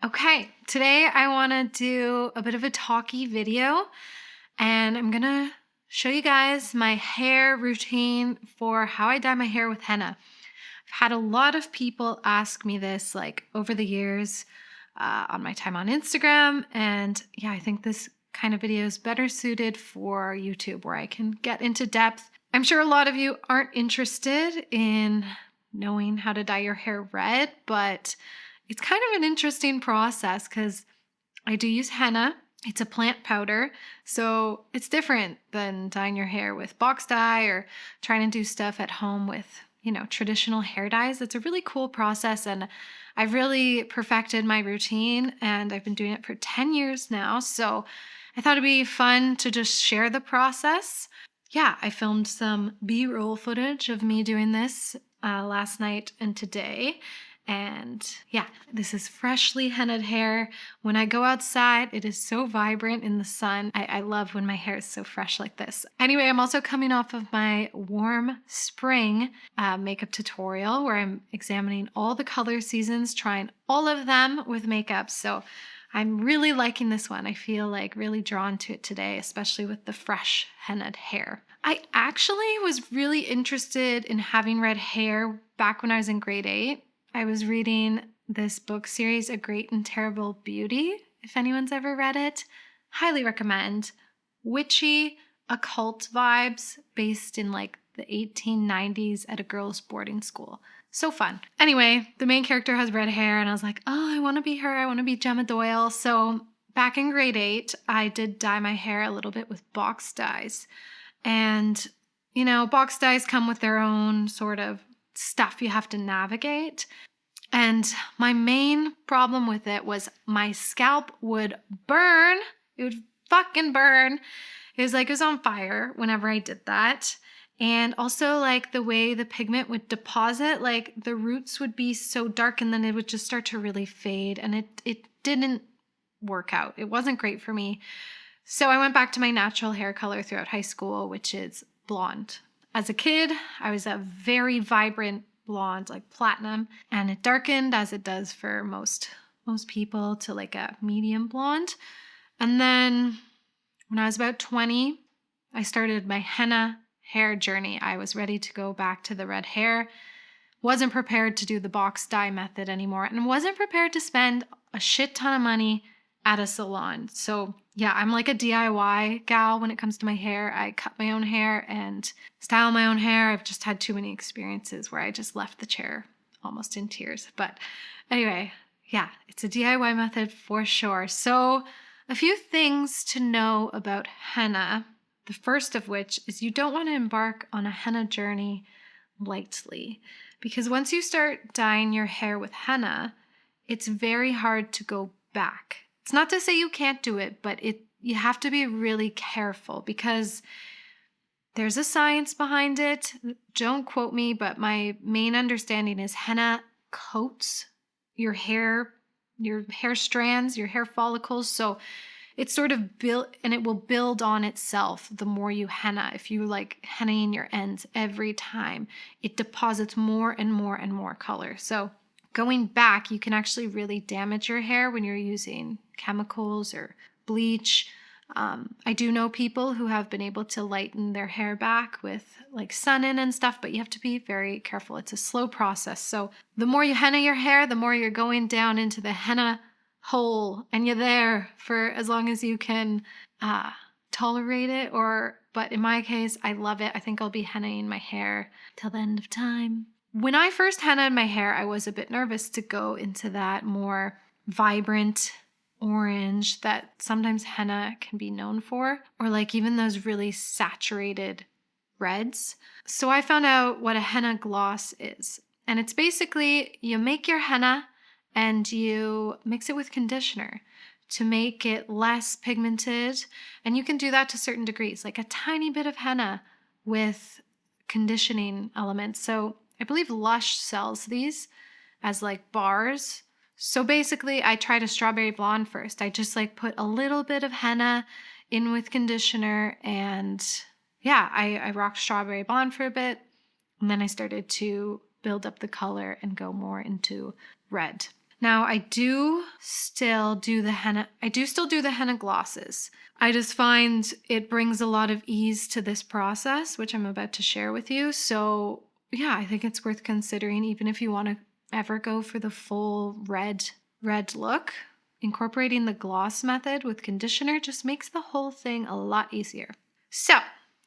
Okay, today I want to do a bit of a talky video and I'm gonna show you guys my hair routine for how I dye my hair with henna. I've had a lot of people ask me this like over the years on my time on Instagram, and yeah, I think this kind of video is better suited for YouTube where I can get into depth. I'm sure a lot of you aren't interested in knowing how to dye your hair red, but it's kind of an interesting process because I do use henna. It's a plant powder, so it's different than dyeing your hair with box dye or trying to do stuff at home with, traditional hair dyes. It's a really cool process, and I've really perfected my routine, and I've been doing it for 10 years now, so I thought it'd be fun to just share the process. Yeah, I filmed some B-roll footage of me doing this last night and today. And yeah, this is freshly hennaed hair. When I go outside, it is so vibrant in the sun. I love when my hair is so fresh like this. Anyway, I'm also coming off of my warm spring makeup tutorial where I'm examining all the color seasons, trying all of them with makeup. So I'm really liking this one. I feel like really drawn to it today, especially with the fresh hennaed hair. I actually was really interested in having red hair back when I was in grade 8. I was reading this book series, A Great and Terrible Beauty, if anyone's ever read it. Highly recommend. Witchy, occult vibes based in like the 1890s at a girls' boarding school. So fun. Anyway, the main character has red hair and I was like, oh, I want to be her. I want to be Gemma Doyle. So back in grade 8, I did dye my hair a little bit with box dyes. And, box dyes come with their own sort of stuff you have to navigate. And my main problem with it was my scalp would burn. It would fucking burn. It was like it was on fire whenever I did that. And also like the way the pigment would deposit, like the roots would be so dark and then it would just start to really fade, and it didn't work out. It wasn't great for me. So I went back to my natural hair color throughout high school, which is blonde. As a kid, I was a very vibrant blonde, like platinum, and it darkened as it does for most people to like a medium blonde. And then when I was about 20, I started my henna hair journey. I was ready to go back to the red hair. Wasn't prepared to do the box dye method anymore, and wasn't prepared to spend a shit ton of money at a salon. So yeah, I'm like a DIY gal when it comes to my hair. I cut my own hair and style my own hair. I've just had too many experiences where I just left the chair almost in tears. But anyway, yeah, it's a DIY method for sure. So a few things to know about henna. The first of which is you don't want to embark on a henna journey lightly, because once you start dyeing your hair with henna, it's very hard to go back. It's not to say you can't do it, but you have to be really careful because there's a science behind it. Don't quote me, but my main understanding is henna coats your hair strands, your hair follicles. So it's sort of built, and it will build on itself the more you henna. If you like hennaing your ends every time, it deposits more and more and more color. So going back, you can actually really damage your hair when you're using chemicals or bleach. I do know people who have been able to lighten their hair back with like sun-in and stuff, but you have to be very careful. It's a slow process. So the more you henna your hair, the more you're going down into the henna hole, and you're there for as long as you can tolerate it. But in my case, I love it. I think I'll be hennaing my hair till the end of time. When I first hennaed my hair, I was a bit nervous to go into that more vibrant orange that sometimes henna can be known for, or like even those really saturated reds. So I found out what a henna gloss is. And it's basically you make your henna and you mix it with conditioner to make it less pigmented. And you can do that to certain degrees, like a tiny bit of henna with conditioning elements. So I believe Lush sells these as like bars. So basically I tried a strawberry blonde first. I just like put a little bit of henna in with conditioner, and yeah, I rocked strawberry blonde for a bit. And then I started to build up the color and go more into red. Now I do still do the henna glosses. I just find it brings a lot of ease to this process, which I'm about to share with you. So yeah, I think it's worth considering, even if you want to ever go for the full red look. Incorporating the gloss method with conditioner just makes the whole thing a lot easier. So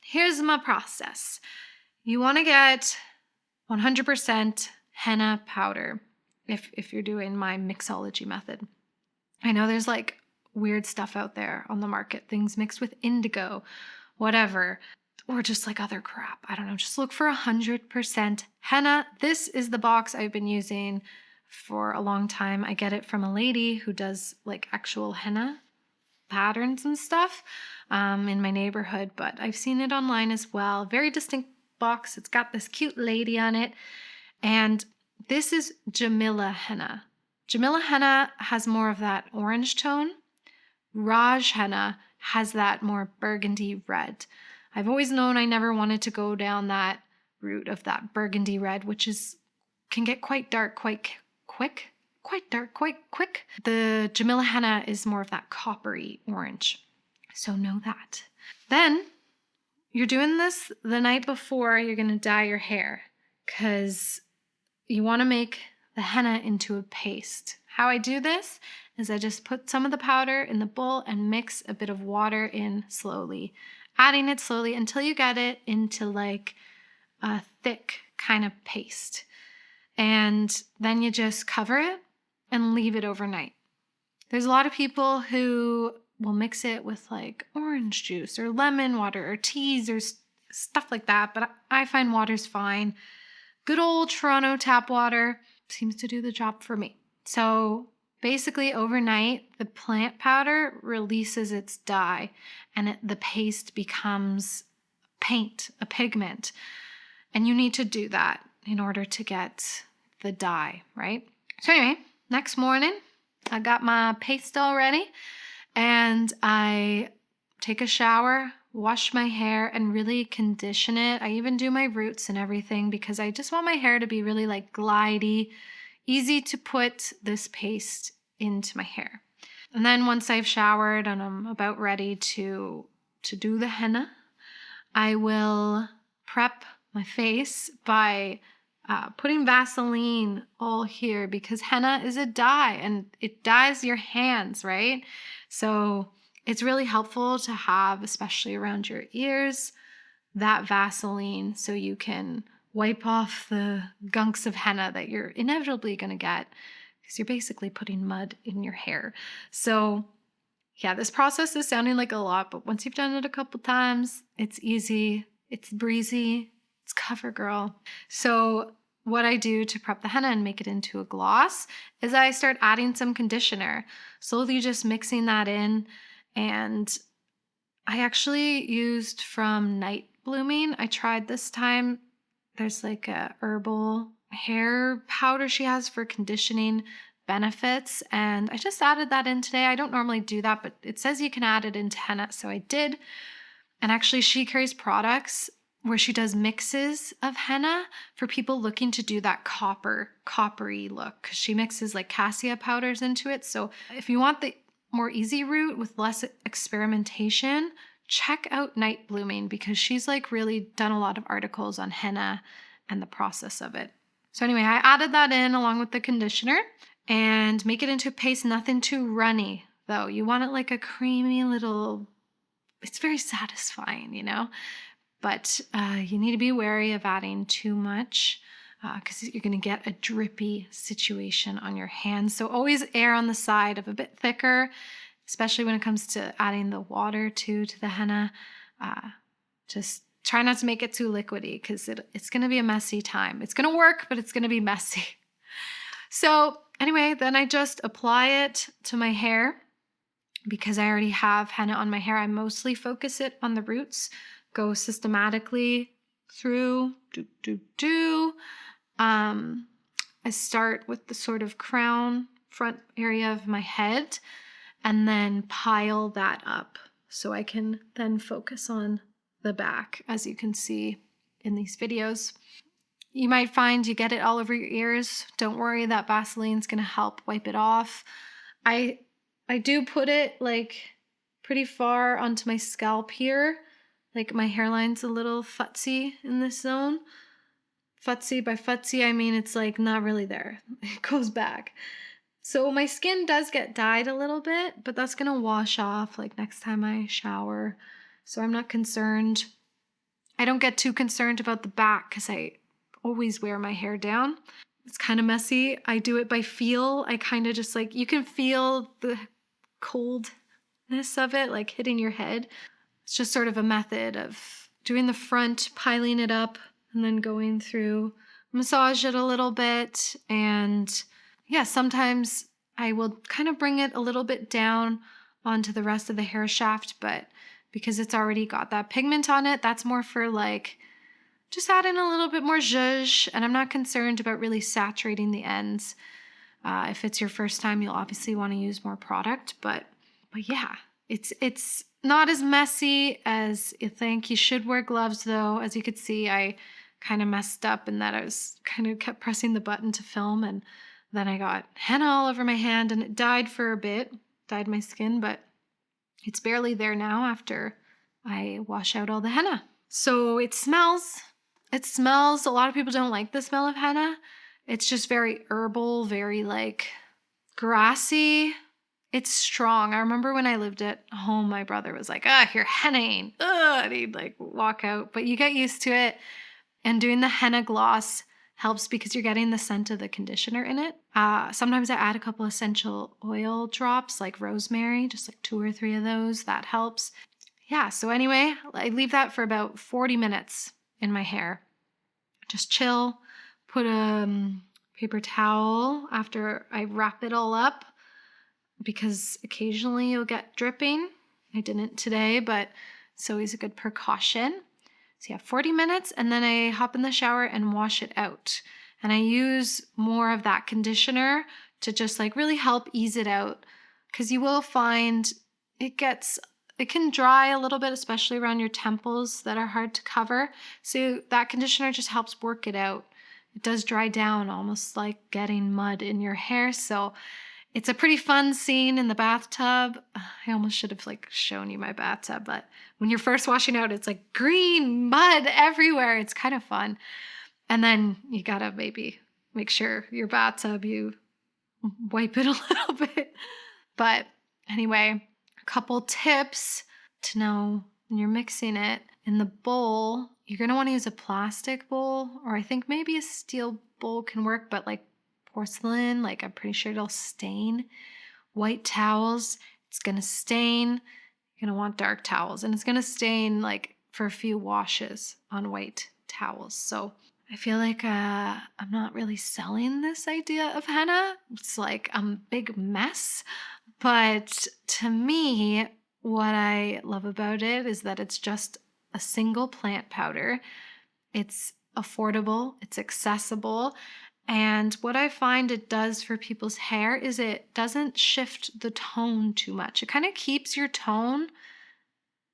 here's my process. You want to get 100% henna powder if you're doing my mixology method. I know there's like weird stuff out there on the market, things mixed with indigo, whatever, or just like other crap. I don't know. Just look for 100% henna. This is the box I've been using for a long time. I get it from a lady who does like actual henna patterns and stuff in my neighborhood, but I've seen it online as well. Very distinct box. It's got this cute lady on it. And this is Jamila henna. Jamila henna has more of that orange tone. Raj henna has that more burgundy red. I've always known I never wanted to go down that route of that burgundy red, which can get quite dark quite quick. The Jamila henna is more of that coppery orange. So know that. Then you're doing this the night before you're going to dye your hair, because you want to make the henna into a paste. How I do this is I just put some of the powder in the bowl and mix a bit of water in slowly, adding it slowly until you get it into like a thick kind of paste. And then you just cover it and leave it overnight. There's a lot of people who will mix it with like orange juice or lemon water or teas or stuff like that, but I find water's fine. Good old Toronto tap water seems to do the job for me. So basically overnight, the plant powder releases its dye and the paste becomes paint, a pigment. And you need to do that in order to get the dye, right? So anyway, next morning, I got my paste all ready and I take a shower, wash my hair, and really condition it. I even do my roots and everything because I just want my hair to be really like glidey, easy to put this paste into my hair. And then once I've showered and I'm about ready to do the henna, I will prep my face by putting Vaseline all here because henna is a dye and it dyes your hands, right? So it's really helpful to have, especially around your ears, that Vaseline so you can wipe off the gunks of henna that you're inevitably going to get because you're basically putting mud in your hair. So yeah, this process is sounding like a lot, but once you've done it a couple times, it's easy, it's breezy, it's cover girl. So what I do to prep the henna and make it into a gloss is I start adding some conditioner, slowly just mixing that in. And I actually used from Night Blooming. I tried this time. There's like a herbal hair powder she has for conditioning benefits. And I just added that in today. I don't normally do that, but it says you can add it into henna. So I did. And actually she carries products where she does mixes of henna for people looking to do that coppery look. 'Cause she mixes like cassia powders into it. So if you want the more easy route with less experimentation, check out Night Blooming because she's like really done a lot of articles on henna and the process of it. So anyway, I added that in along with the conditioner and make it into a paste, nothing too runny though. You want it like a creamy little, it's very satisfying, you know? But you need to be wary of adding too much because you're going to get a drippy situation on your hands. So always err on the side of a bit thicker, especially when it comes to adding the water to the henna. Just try not to make it too liquidy because it's going to be a messy time. It's going to work, but it's going to be messy. So anyway, then I just apply it to my hair because I already have henna on my hair. I mostly focus it on the roots. Go systematically through, I start with the sort of crown front area of my head and then pile that up so I can then focus on the back, as you can see in these videos. You might find you get it all over your ears. Don't worry, that Vaseline's gonna help wipe it off. I do put it like pretty far onto my scalp here. Like my hairline's a little futsy in this zone. Futsy by futsy, I mean it's like not really there. It goes back. So my skin does get dyed a little bit, but that's gonna wash off like next time I shower. So I'm not concerned. I don't get too concerned about the back because I always wear my hair down. It's kind of messy. I do it by feel. I kind of just like, you can feel the coldness of it like hitting your head. It's just sort of a method of doing the front, piling it up, and then going through, massage it a little bit. And yeah, sometimes I will kind of bring it a little bit down onto the rest of the hair shaft, but because it's already got that pigment on it, that's more for like just add in a little bit more zhuzh, and I'm not concerned about really saturating the ends. If it's your first time, you'll obviously want to use more product, but yeah, it's not as messy as you think. You should wear gloves though. As you could see, I kind of messed up in that I was kind of kept pressing the button to film, and then I got henna all over my hand, and it dyed for a bit, dyed my skin, but it's barely there now after I wash out all the henna. So it smells. It smells, a lot of people don't like the smell of henna. It's just very herbal, very like grassy. It's strong. I remember when I lived at home, my brother was like, you're hennaing. And he'd like walk out. But you get used to it. And doing the henna gloss helps because you're getting the scent of the conditioner in it. Sometimes I add a couple essential oil drops like rosemary, just like 2 or 3 of those. That helps. Yeah, so anyway, I leave that for about 40 minutes in my hair. Just chill, put a paper towel after I wrap it all up because occasionally you'll get dripping. I didn't today, but it's always a good precaution. So yeah, 40 minutes, and then I hop in the shower and wash it out. And I use more of that conditioner to just like really help ease it out, because you will find it can dry a little bit, especially around your temples that are hard to cover. So that conditioner just helps work it out. It does dry down, almost like getting mud in your hair. So it's a pretty fun scene in the bathtub. I almost should have like shown you my bathtub, but when you're first washing out, it's like green mud everywhere. It's kind of fun. And then you gotta maybe make sure your bathtub, you wipe it a little bit. But anyway, couple tips to know when you're mixing it. In the bowl, you're going to want to use a plastic bowl, or I think maybe a steel bowl can work, but like porcelain, like I'm pretty sure it'll stain. White towels, it's going to stain. You're going to want dark towels, and it's going to stain like for a few washes on white towels. So I feel like I'm not really selling this idea of henna. It's like a big mess. But to me, what I love about it is that it's just a single plant powder. It's affordable, it's accessible. And what I find it does for people's hair is it doesn't shift the tone too much. It kind of keeps your tone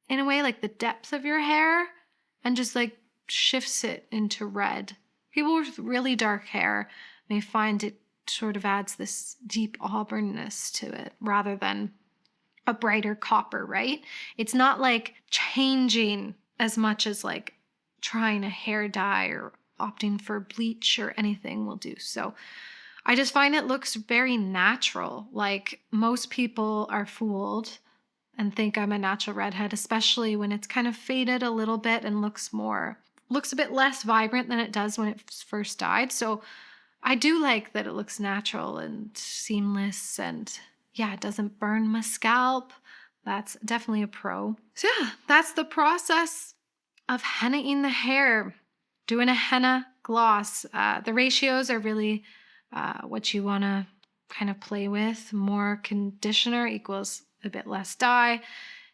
in a way, like the depth of your hair, and just like shifts it into red. People with really dark hair may find it sort of adds this deep auburnness to it rather than a brighter copper, right? It's not like changing as much as like trying a hair dye or opting for bleach or anything will do. So I just find it looks very natural. Like most people are fooled and think I'm a natural redhead, especially when it's kind of faded a little bit and looks a bit less vibrant than it does when it first dyed. So I do like that it looks natural and seamless, and yeah, it doesn't burn my scalp. That's definitely a pro. So yeah, that's the process of hennaing the hair, doing a henna gloss. The ratios are really what you want to kind of play with. More conditioner equals a bit less dye.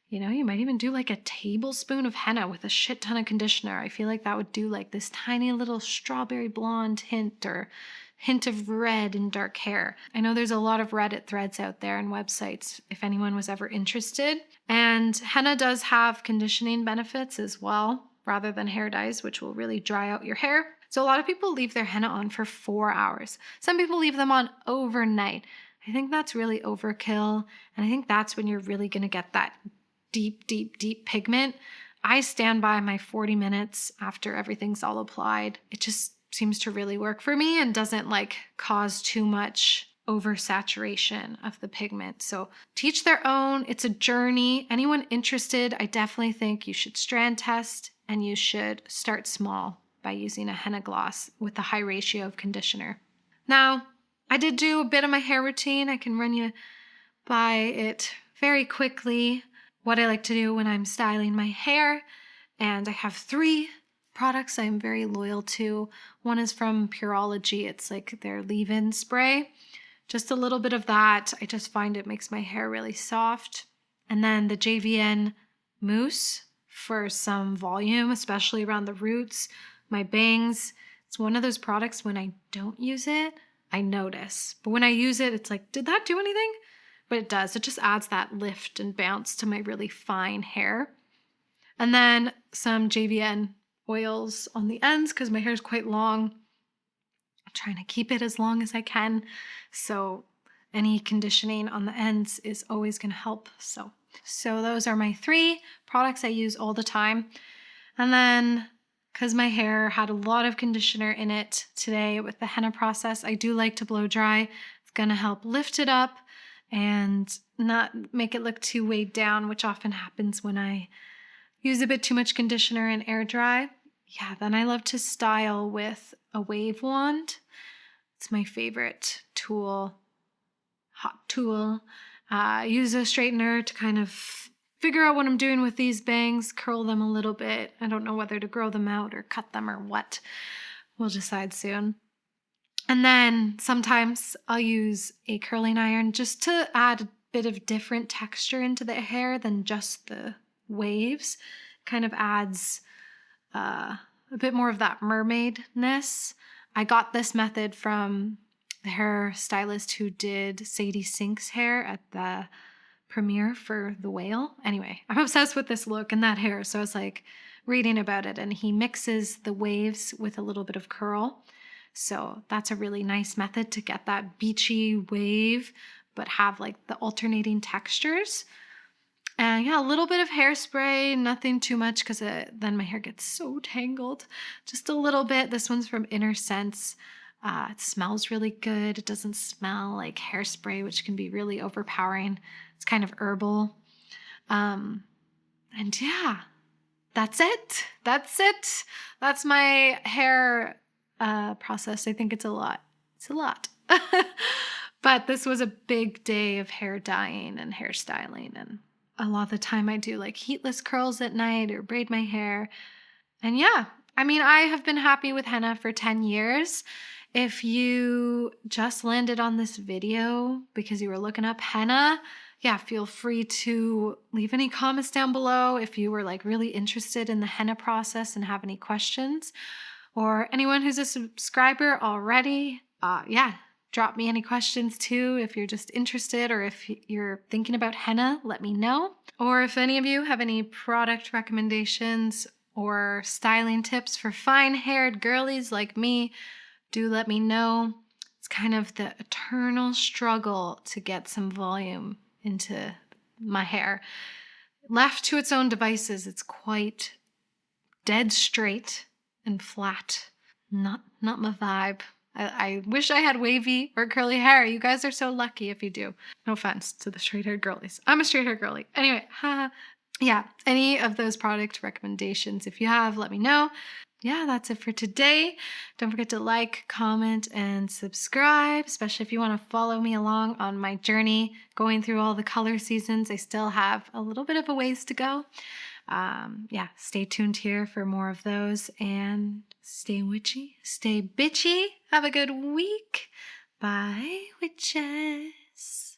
You know, you might even do like a tablespoon of henna with a shit ton of conditioner. I feel like that would do like this tiny little strawberry blonde hint or hint of red in dark hair. I know there's a lot of Reddit threads out there and websites if anyone was ever interested. And henna does have conditioning benefits as well, rather than hair dyes, which will really dry out your hair. So a lot of people leave their henna on for 4 hours. Some people leave them on overnight. I think that's really overkill. And I think that's when you're really going to get that deep, deep, deep pigment. I stand by my 40 minutes after everything's all applied. It just seems to really work for me and doesn't like cause too much oversaturation of the pigment. So teach their own. It's a journey. Anyone interested, I definitely think you should strand test and you should start small by using a henna gloss with a high ratio of conditioner. Now, I did do a bit of my hair routine. I can run you by it very quickly. What I like to do when I'm styling my hair. And I have 3 products I'm very loyal to. One is from Pureology. It's like their leave-in spray. Just a little bit of that. I just find it makes my hair really soft. And then the JVN mousse for some volume, especially around the roots, my bangs. It's one of those products when I don't use it, I notice. But when I use it, it's like, did that do anything? But it does. It just adds that lift and bounce to my really fine hair. And then some JVN oils on the ends because my hair is quite long. I'm trying to keep it as long as I can. So any conditioning on the ends is always going to help. So those are my 3 products I use all the time. And then because my hair had a lot of conditioner in it today with the henna process, I do like to blow dry. It's going to help lift it up and not make it look too weighed down, which often happens when I use a bit too much conditioner and air dry. Yeah, then I love to style with a wave wand. It's my favorite tool, hot tool. Use a straightener to kind of figure out what I'm doing with these bangs, curl them a little bit. I don't know whether to grow them out or cut them or what. We'll decide soon. And then sometimes I'll use a curling iron just to add a bit of different texture into the hair than just the waves. Kind of adds a bit more of that mermaidness. I got this method from the hair stylist who did Sadie Sink's hair at the premiere for The Whale. Anyway, I'm obsessed with this look and that hair, so I was like reading about it, and he mixes the waves with a little bit of curl. So that's a really nice method to get that beachy wave, but have like the alternating textures. And yeah, a little bit of hairspray, nothing too much because then my hair gets so tangled. Just a little bit. This one's from Inner Sense. It smells really good. It doesn't smell like hairspray, which can be really overpowering. It's kind of herbal. And yeah, that's it. That's my hair process. I think it's a lot. But this was a big day of hair dyeing and hairstyling, and a lot of the time I do like heatless curls at night or braid my hair. And yeah, I mean, I have been happy with henna for 10 years. If you just landed on this video because you were looking up henna, yeah, feel free to leave any comments down below if you were like really interested in the henna process and have any questions. Or anyone who's a subscriber already, yeah, drop me any questions too if you're just interested, or if you're thinking about henna, let me know. Or if any of you have any product recommendations or styling tips for fine-haired girlies like me, do let me know. It's kind of the eternal struggle to get some volume into my hair. Left to its own devices, it's quite dead straight and flat. Not my vibe. I wish I had wavy or curly hair. You guys are so lucky if you do. No offense to the straight-haired girlies. I'm a straight-haired girly. Anyway, yeah, any of those product recommendations, if you have, let me know. Yeah, that's it for today. Don't forget to like, comment, and subscribe, especially if you want to follow me along on my journey going through all the color seasons. I still have a little bit of a ways to go. Yeah, stay tuned here for more of those, and stay witchy, stay bitchy. Have a good week. Bye, witches.